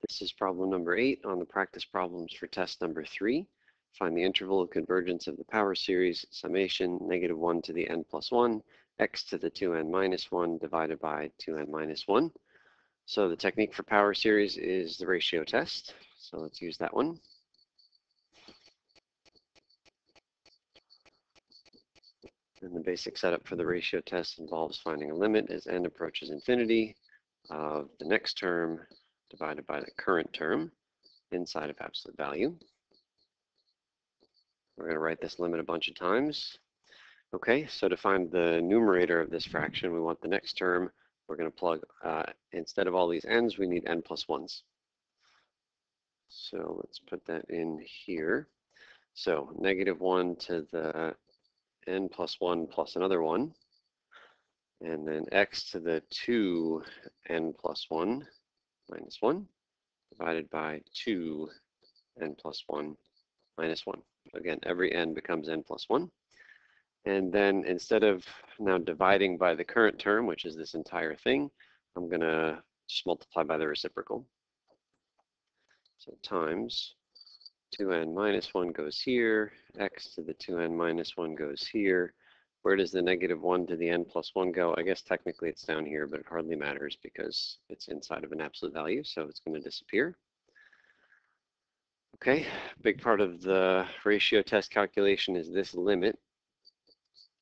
This is problem number 8 on the practice problems for test number 3. Find the interval of convergence of the power series summation -1 to the n plus 1, x to the 2n minus 1 divided by 2n minus 1. So the technique for power series is the ratio test. So let's use that one. And the basic setup for the ratio test involves finding a limit as n approaches infinity of the next term divided by the current term inside of absolute value. We're going to write this limit a bunch of times. Okay, so to find the numerator of this fraction, we want the next term. We're going to plug, instead of all these n's, we need n plus 1s. So let's put that in here. So -1 to the n plus 1 plus another 1. And then x to the 2n plus 1 minus 1 divided by 2n plus 1 minus 1. Again, every n becomes n plus 1. And then instead of now dividing by the current term, which is this entire thing, I'm going to just multiply by the reciprocal. So times 2n minus 1 goes here, x to the 2n minus 1 goes here. Where does the -1 to the n plus 1 go? I guess technically it's down here, but it hardly matters because it's inside of an absolute value, so it's going to disappear. Okay, big part of the ratio test calculation is this limit.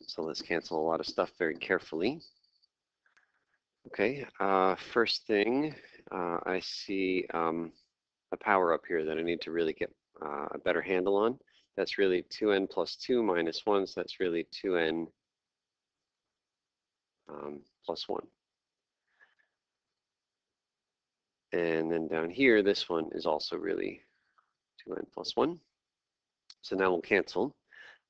So let's cancel a lot of stuff very carefully. Okay, first thing, I see a power up here that I need to really get a better handle on. That's really 2n plus 2 minus 1, so that's really 2n plus 1. And then down here, this one is also really 2n plus 1. So now we'll cancel.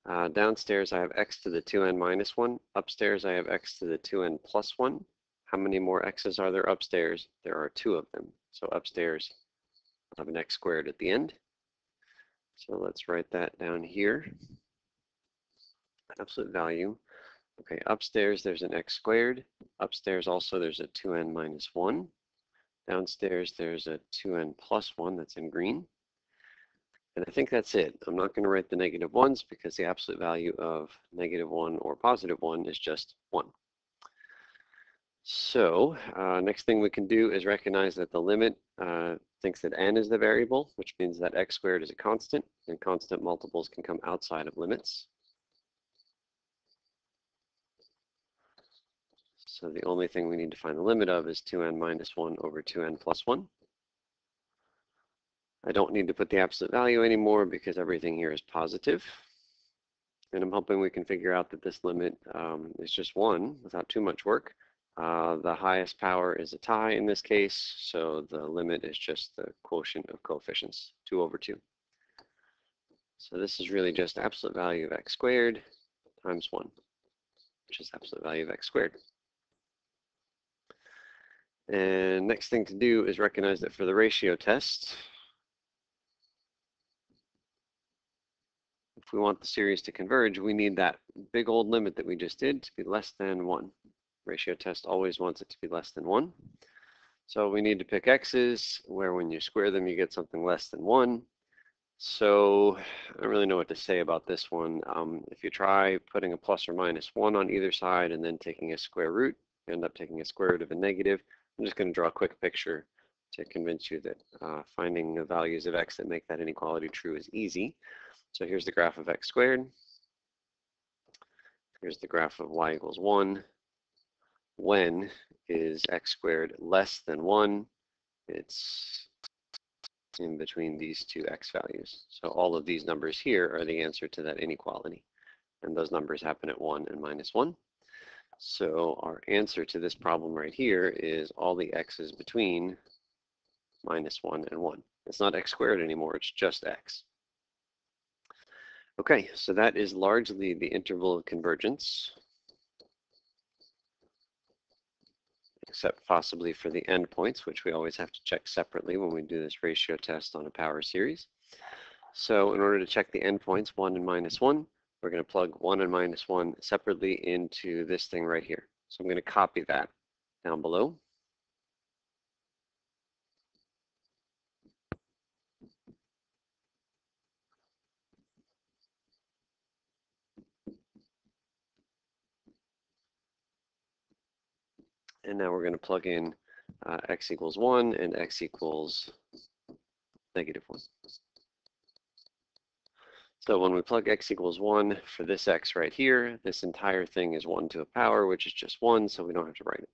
Downstairs, I have x to the 2n minus 1. Upstairs, I have x to the 2n plus 1. How many more x's are there upstairs? There are 2 of them. So upstairs, I have an x squared at the end. So let's write that down here. Absolute value. Okay, upstairs, there's an x squared. Upstairs also, there's a 2n minus 1. Downstairs, there's a 2n plus 1 that's in green. And I think that's it. I'm not going to write the -1s because the absolute value of -1 or +1 is just 1. So next thing we can do is recognize that the limit thinks that n is the variable, which means that x squared is a constant, and constant multiples can come outside of limits. So the only thing we need to find the limit of is 2n minus 1 over 2n plus 1. I don't need to put the absolute value anymore because everything here is positive. And I'm hoping we can figure out that this limit is just 1 without too much work. The highest power is a tie in this case, so the limit is just the quotient of coefficients, 2 over 2. So this is really just absolute value of x squared times 1, which is absolute value of x squared. And next thing to do is recognize that for the ratio test, if we want the series to converge, we need that big old limit that we just did to be less than 1. Ratio test always wants it to be less than 1. So we need to pick x's, where when you square them, you get something less than 1. So I don't really know what to say about this one. If you try putting a plus or minus 1 on either side and then taking a square root, you end up taking a square root of a negative. I'm just going to draw a quick picture to convince you that finding the values of x that make that inequality true is easy. So here's the graph of x squared. Here's the graph of y equals 1. When is x squared less than 1? It's in between these two x values. So all of these numbers here are the answer to that inequality. And those numbers happen at 1 and -1. So our answer to this problem right here is all the x's between -1 and 1. It's not x squared anymore, it's just x. Okay, so that is largely the interval of convergence, except possibly for the endpoints, which we always have to check separately when we do this ratio test on a power series. So in order to check the endpoints, 1 and -1, we're going to plug 1 and -1 separately into this thing right here. So I'm going to copy that down below. And now we're going to plug in x equals 1 and x equals -1. So when we plug x equals 1 for this x right here, this entire thing is 1 to a power, which is just 1, so we don't have to write it.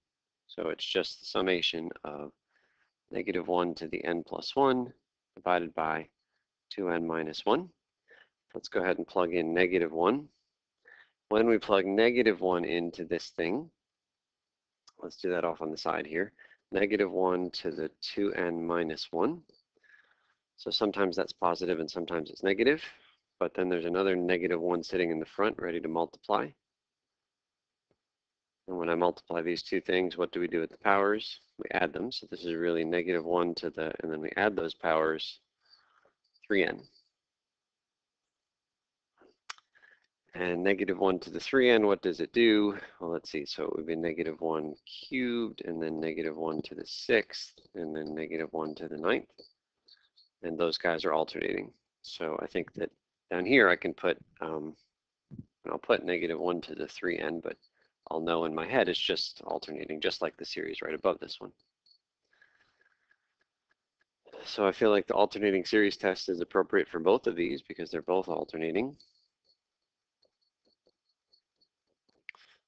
So it's just the summation of -1 to the n plus 1 divided by 2n minus 1. Let's go ahead and plug in -1. When we plug -1 into this thing, let's do that off on the side here. -1 to the 2n minus 1. So sometimes that's positive and sometimes it's negative, but then there's another -1 sitting in the front ready to multiply. And when I multiply these two things, what do we do with the powers? We add them. So this is really -1 to the, and then we add those powers, 3n. And -1 to the 3n, what does it do? Well, let's see. So it would be -1 cubed, and then -1 to the 6th, and then -1 to the 9th. And those guys are alternating. So I think that down here I can put, and I'll put -1 to the 3n, but I'll know in my head it's just alternating, just like the series right above this one. So I feel like the alternating series test is appropriate for both of these because they're both alternating.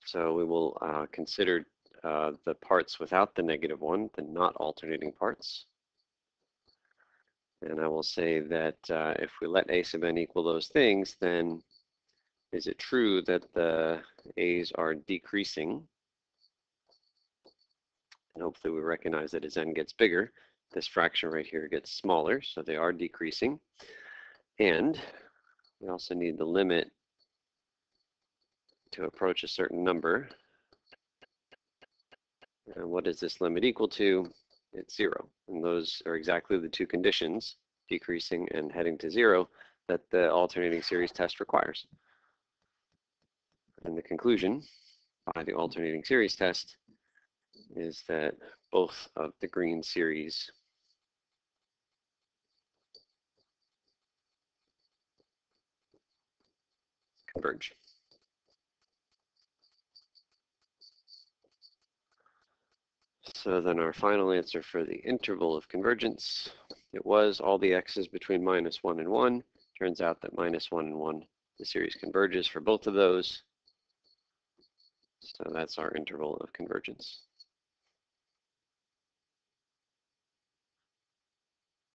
So we will consider the parts without the -1, the not alternating parts. And I will say that if we let a sub n equal those things, then is it true that the a's are decreasing? And hopefully we recognize that as n gets bigger, this fraction right here gets smaller, so they are decreasing. And we also need the limit to approach a certain number. And what is this limit equal to? It's 0. And those are exactly the two conditions, decreasing and heading to 0, that the alternating series test requires. And the conclusion by the alternating series test is that both of the green series converge. So then our final answer for the interval of convergence, it was all the x's between -1 and 1. Turns out that -1 and 1, the series converges for both of those. So that's our interval of convergence.